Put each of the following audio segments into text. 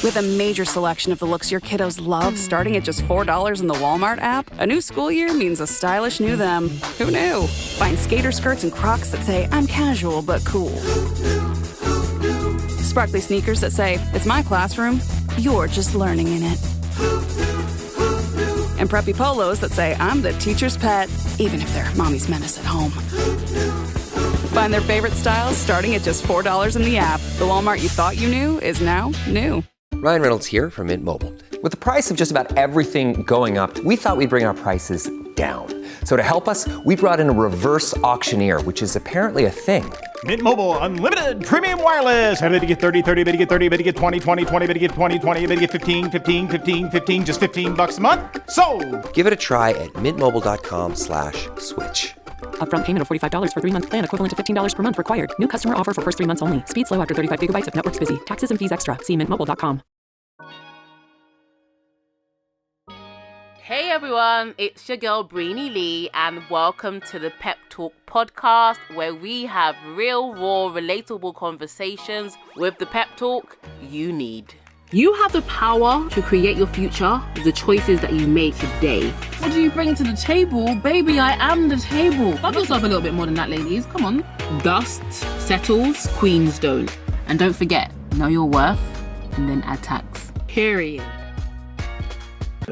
With a major selection of the looks your kiddos love starting at just $4 in the Walmart app, a new school year means a stylish new them. Who knew? Find skater skirts and Crocs that say, I'm casual but cool. Sparkly sneakers that say, it's my classroom, you're just learning in it. And preppy polos that say, I'm the teacher's pet, even if they're mommy's menace at home. Find their favorite styles starting at just $4 in the app. The Walmart you thought you knew is now new. Ryan Reynolds here from Mint Mobile. With the price of just about everything going up, we thought we'd bring our prices down. So to help us, we brought in a reverse auctioneer, which is apparently a thing. Mint Mobile Unlimited Premium Wireless. How to get 30, 30, bit to get 30, bit to get 20, 20, 20, bit to get 20, 20, bit to get 15, 15, 15, 15, just $15 a month? Sold! Give it a try at mintmobile.com/switch. Upfront payment of $45 for 3-month plan, equivalent to $15 per month required. New customer offer for first 3 months only. Speed slow after 35 gigabytes if network's busy. Taxes and fees extra. See mintmobile.com. Hey everyone, it's your girl Breeny Lee, and welcome to the Pep Talk podcast, where we have real, raw, relatable conversations with the pep talk you need. You have the power to create your future with the choices that you make today. What do you bring to the table? Baby, I am the table. Love yourself a little bit more than that, ladies. Come on. Dust settles, queens don't. And don't forget, know your worth and then add tax. Period.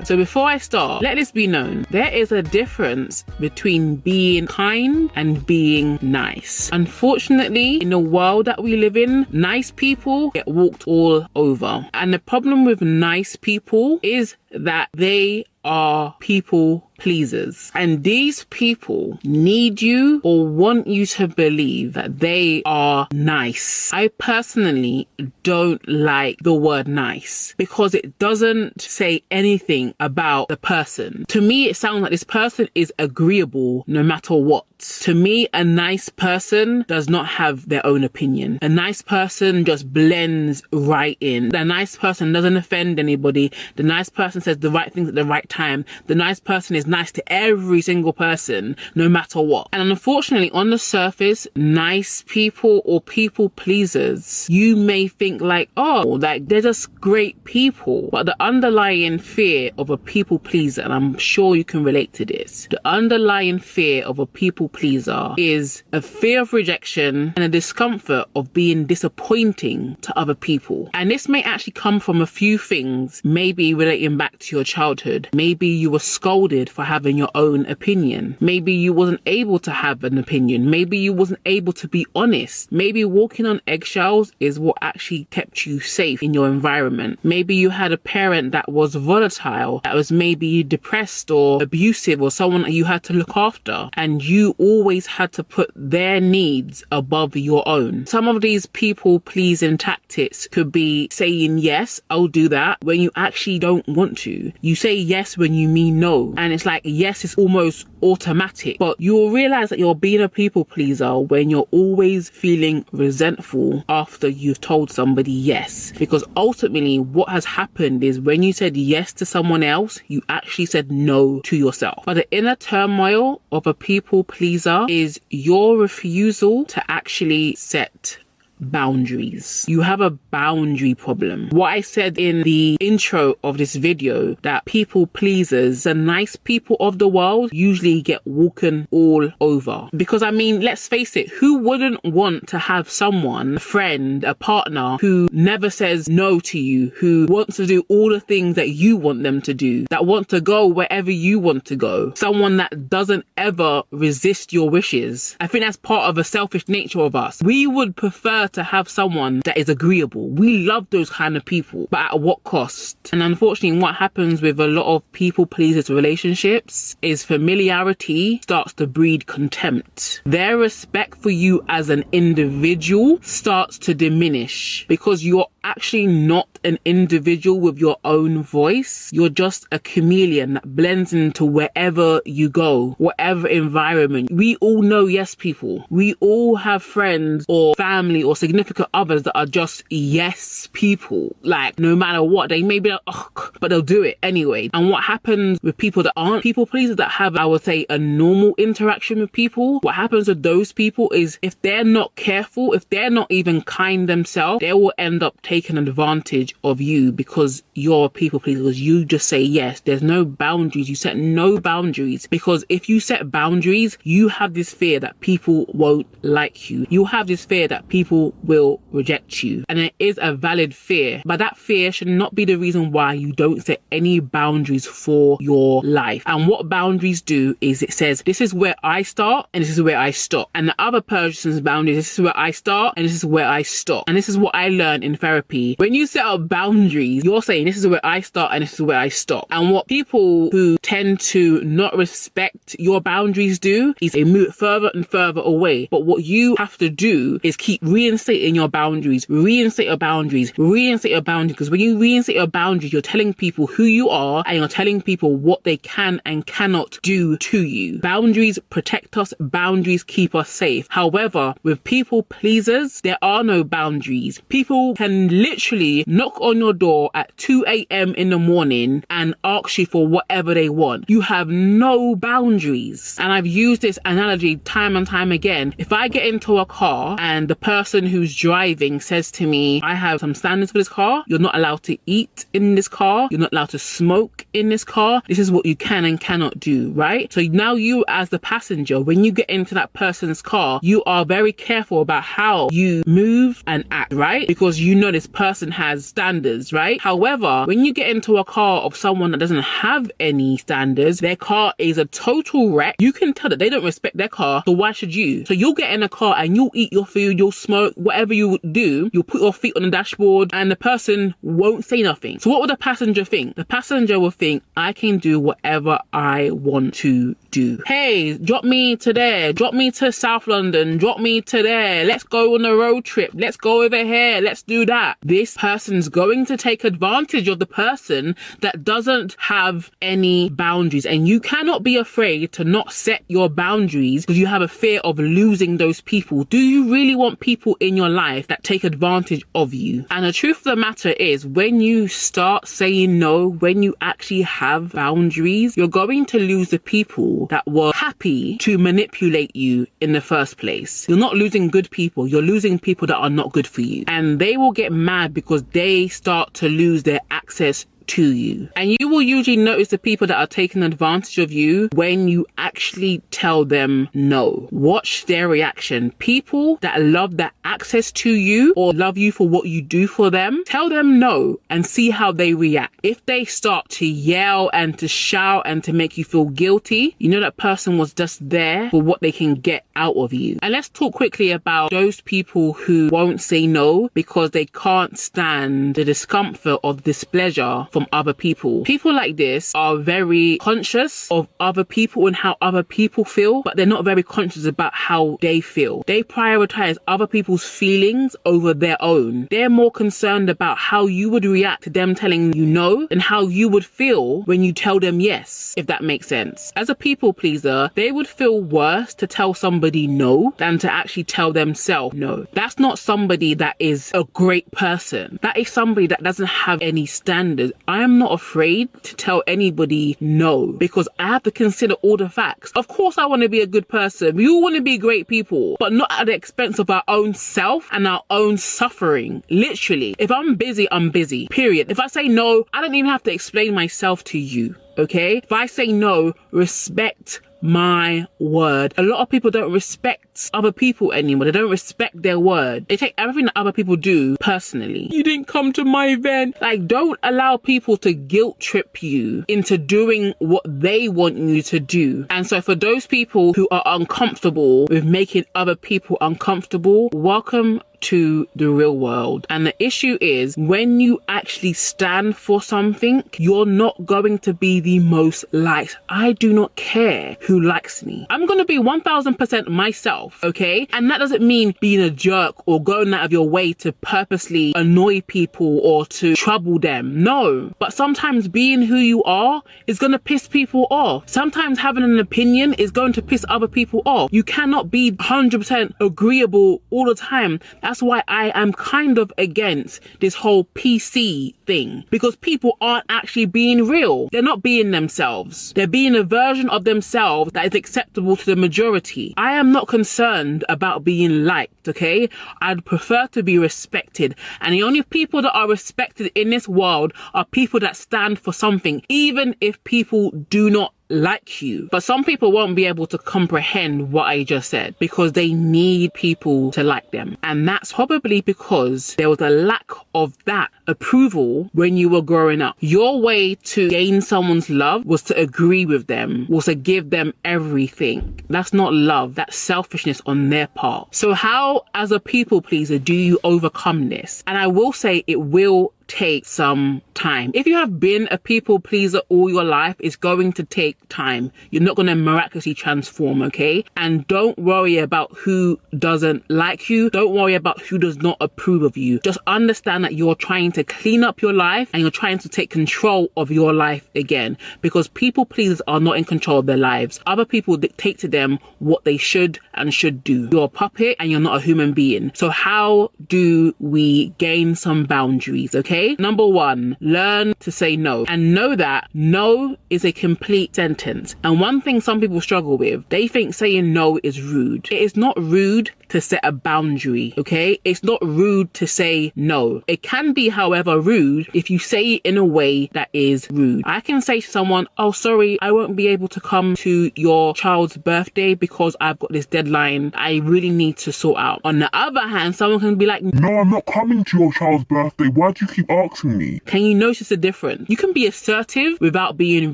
So before I start, let this be known. There is a difference between being kind and being nice. Unfortunately, in the world that we live in, nice people get walked all over. And the problem with nice people is that they are people pleasers. And these people need you or want you to believe that they are nice. I personally don't like the word nice because it doesn't say anything about the person. To me, it sounds like this person is agreeable no matter what. To me, a nice person does not have their own opinion. A nice person just blends right in. The nice person doesn't offend anybody. The nice person says the right things at the right time. The nice person is nice to every single person, no matter what. And unfortunately, on the surface, nice people or people pleasers, you may think like, oh, like they're just great people. But the underlying fear of a people pleaser, and I'm sure you can relate to this, the underlying fear of a people pleaser is a fear of rejection and a discomfort of being disappointing to other people. And this may actually come from a few things, maybe relating back to your childhood. Maybe you were scolded for having your own opinion. Maybe you wasn't able to have an opinion. Maybe you wasn't able to be honest. Maybe walking on eggshells is what actually kept you safe in your environment. Maybe you had a parent that was volatile, that was maybe depressed or abusive, or someone that you had to look after, and you always had to put their needs above your own. Some of these people pleasing tactics could be saying yes, I'll do that, when you actually don't want to. You say yes when you mean no, and it's like yes is almost automatic. But you'll realize that you're being a people pleaser when you're always feeling resentful after you've told somebody yes, because ultimately what has happened is when you said yes to someone else, you actually said no to yourself. But the inner turmoil of a people pleaser is your refusal to actually set boundaries. You have a boundary problem. What I said in the intro of this video, that people pleasers, the nice people of the world, usually get walking all over. Because I mean, let's face it, who wouldn't want to have someone, a friend, a partner, who never says no to you, who wants to do all the things that you want them to do, that want to go wherever you want to go, someone that doesn't ever resist your wishes? I think that's part of a selfish nature of us. We would prefer to have someone that is agreeable. We love those kind of people, but at what cost? And unfortunately, what happens with a lot of people pleasers relationships is familiarity starts to breed contempt. Their respect for you as an individual starts to diminish because you're actually not an individual with your own voice. You're just a chameleon that blends into wherever you go, whatever environment. We all know yes people. We all have friends or family or significant others that are just yes people. Like, no matter what, they may be like, oh, but they'll do it anyway. And what happens with people that aren't people pleasers, that have, I would say, a normal interaction with people, what happens with those people is, if they're not careful, if they're not even kind themselves, they will end up taking advantage of you because you're a people pleaser, because you just say yes. There's no boundaries. You set no boundaries, because if you set boundaries, you have this fear that people won't like you. You have this fear that people will reject you. And it is a valid fear, but that fear should not be the reason why you don't set any boundaries for your life. And what boundaries do is, it says, this is where I start and this is where I stop. And the other person's boundaries, this is where I start and this is where I stop. And this is what I learned in therapy. When you set up boundaries, you're saying this is where I start and this is where I stop. And what people who tend to not respect your boundaries do is they move further and further away. But what you have to do is keep reinstating your boundaries, reinstate your boundaries, reinstate your boundaries. Because when you reinstate your boundaries, you're telling people who you are and you're telling people what they can and cannot do to you. Boundaries protect us. Boundaries keep us safe. However, with people pleasers, there are no boundaries. People can literally knock on your door at 2 a.m. in the morning and ask you for whatever they want. You have no boundaries. And I've used this analogy time and time again. If I get into a car and the person who's driving says to me, I have some standards for this car. You're not allowed to eat in this car. You're not allowed to smoke in this car. This is what you can and cannot do, right? So now you, as the passenger, when you get into that person's car, you are very careful about how you move and act, right? Because you know this person has standards, right? However, when you get into a car of someone that doesn't have any standards, their car is a total wreck. You can tell that they don't respect their car, so why should you? So you'll get in a car and you'll eat your food, you'll smoke, whatever you do, you'll put your feet on the dashboard and the person won't say nothing. So what would the passenger think? The passenger will think, I can do whatever I want to do. Hey, drop me to there, drop me to South London, drop me to there, let's go on a road trip, let's go over here, let's do that. This person's going to take advantage of the person that doesn't have any boundaries. And you cannot be afraid to not set your boundaries because you have a fear of losing those people. Do you really want people in your life that take advantage of you? And the truth of the matter is, when you start saying no, when you actually have boundaries, you're going to lose the people that were happy to manipulate you in the first place. You're not losing good people, you're losing people that are not good for you. And they will get mad because they start to lose their access to you. And you will usually notice the people that are taking advantage of you when you actually tell them no. Watch their reaction. People that love that access to you or love you for what you do for them, tell them no and see how they react. If they start to yell and to shout and to make you feel guilty, you know that person was just there for what they can get out of you. And let's talk quickly about those people who won't say no because they can't stand the discomfort of displeasure from other people. People like this are very conscious of other people and how other people feel, but they're not very conscious about how they feel. They prioritize other people's feelings over their own. They're more concerned about how you would react to them telling you no and how you would feel when you tell them yes, if that makes sense. As a people pleaser, they would feel worse to tell somebody no than to actually tell themselves no. That's not somebody that is a great person. That is somebody that doesn't have any standards. I am not afraid to tell anybody no because I have to consider all the facts. Of course I want to be a good person. We all want to be great people, but not at the expense of our own self and our own suffering. Literally, if I'm busy, I'm busy, period. If I say no, I don't even have to explain myself to you, okay? If I say no, respect my word. A lot of people don't respect other people anymore. They don't respect their word. They take everything that other people do personally. You didn't come to my event. Like, don't allow people to guilt trip you into doing what they want you to do. And so for those people who are uncomfortable with making other people uncomfortable, welcome to the real world. And the issue is, when you actually stand for something, you're not going to be the most liked. I do not care who likes me. I'm going to be 1000% myself, okay? And that doesn't mean being a jerk or going out of your way to purposely annoy people or to trouble them. No. But sometimes being who you are is going to piss people off. Sometimes having an opinion is going to piss other people off. You cannot be 100% agreeable all the time. That's why I am kind of against this whole PC thing, because people aren't actually being real. They're not being themselves. They're being a version of themselves that is acceptable to the majority. I am not concerned about being liked, okay? I'd prefer to be respected. And the only people that are respected in this world are people that stand for something, even if people do not like you. But some people won't be able to comprehend what I just said because they need people to like them. And that's probably because there was a lack of that approval when you were growing up. Your way to gain someone's love was to agree with them, was to give them everything. That's not love. That's selfishness on their part. So how, as a people pleaser, do you overcome this? And I will say it will take some time. If you have been a people pleaser all your life, it's going to take time. You're not going to miraculously transform, okay? And don't worry about who doesn't like you. Don't worry about who does not approve of you. Just understand that you're trying to clean up your life and you're trying to take control of your life again, because people pleasers are not in control of their lives. Other people dictate to them what they should and should do. You're a puppet and you're not a human being. So how do we gain some boundaries, okay? Number one, learn to say no, and know that no is a complete sentence. And one thing some people struggle with, they think saying no is rude. It is not rude to set a boundary, okay? It's not rude to say no. It can be, however, rude if you say it in a way that is rude. I can say to someone, oh, sorry, I won't be able to come to your child's birthday because I've got this deadline I really need to sort out. On the other hand, someone can be like, no, I'm not coming to your child's birthday. Why do you keep asking me? Can you notice the difference? You can be assertive without being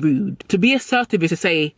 rude. To be assertive is to say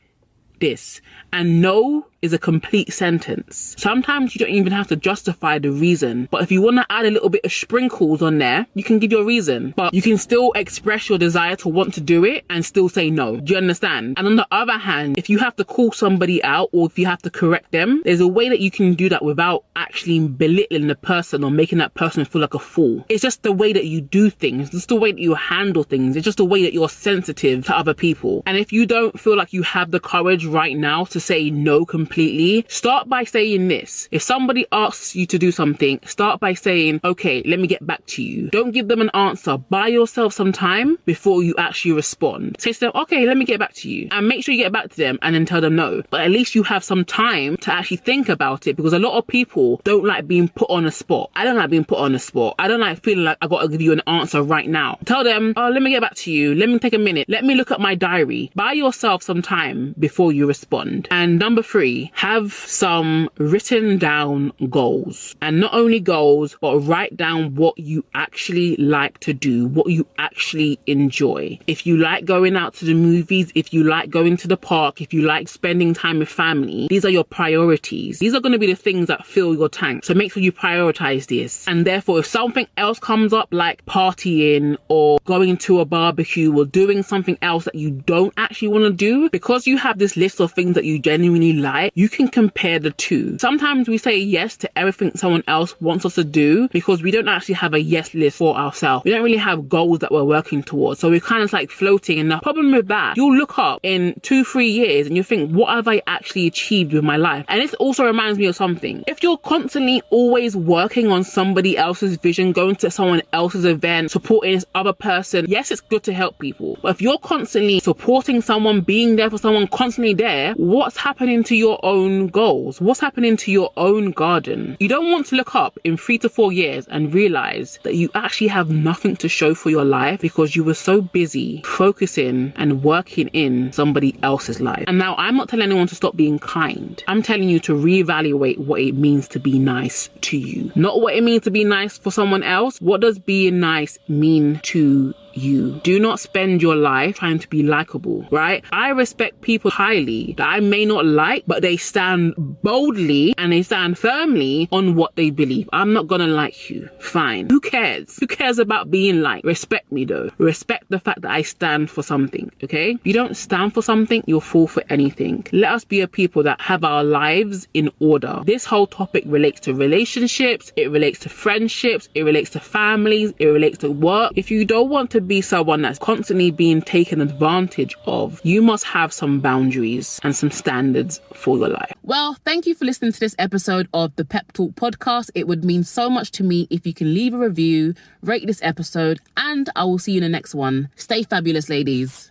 this, and no is a complete sentence. Sometimes you don't even have to justify the reason, but if you want to add a little bit of sprinkles on there, you can give your reason, but you can still express your desire to want to do it and still say no. Do you understand? And on the other hand, if you have to call somebody out or if you have to correct them, there's a way that you can do that without actually belittling the person or making that person feel like a fool. It's just the way that you do things. It's just the way that you handle things. It's just the way that you're sensitive to other people. And if you don't feel like you have the courage right now to say no completely, start by saying this. If somebody asks you to do something, start by saying, okay, let me get back to you. Don't give them an answer. Buy yourself some time before you actually respond. Say to them, okay, let me get back to you. And make sure you get back to them and then tell them no. But at least you have some time to actually think about it, because a lot of people don't like being put on a spot. I don't like being put on a spot. I don't like feeling like I got to give you an answer right now. Tell them, oh, let me get back to you. Let me take a minute. Let me look at my diary. Buy yourself some time before you respond. And number 3, have some written down goals. And not only goals, but write down what you actually like to do, what you actually enjoy. If you like going out to the movies, if you like going to the park, if you like spending time with family, these are your priorities. These are going to be the things that fill your tank. So make sure you prioritize this. And therefore, if something else comes up like partying or going to a barbecue or doing something else that you don't actually want to do, because you have this list of things that you genuinely like, you can compare the two. Sometimes we say yes to everything someone else wants us to do because we don't actually have a yes list for ourselves. We don't really have goals that we're working towards. So we're kind of like floating. And the problem with that, you'll look up in 2-3 years and you think, what have I actually achieved with my life? And this also reminds me of something. If you're constantly always working on somebody else's vision, going to someone else's event, supporting this other person, yes, it's good to help people. But if you're constantly supporting someone, being there for someone, constantly there, what's happening to your own goals? What's happening to your own garden? You don't want to look up in 3 to 4 years and realize that you actually have nothing to show for your life because you were so busy focusing and working in somebody else's life. And now I'm not telling anyone to stop being kind. I'm telling you to reevaluate what it means to be nice to you. Not what it means to be nice for someone else. What does being nice mean to you? Do not spend your life trying to be likable, right? I respect people highly that I may not like, but they stand boldly and they stand firmly on what they believe. I'm not gonna like you. Fine. Who cares? Who cares about being liked? Respect me though. Respect the fact that I stand for something, okay? If you don't stand for something, you'll fall for anything. Let us be a people that have our lives in order. This whole topic relates to relationships, it relates to friendships, it relates to families, it relates to work. If you don't want to be someone that's constantly being taken advantage of, you must have some boundaries and some standards for your life. Well, thank you for listening to this episode of the Pep Talk podcast. It would mean so much to me if you can leave a review, rate this episode, and I will see you in the next one. Stay fabulous, ladies.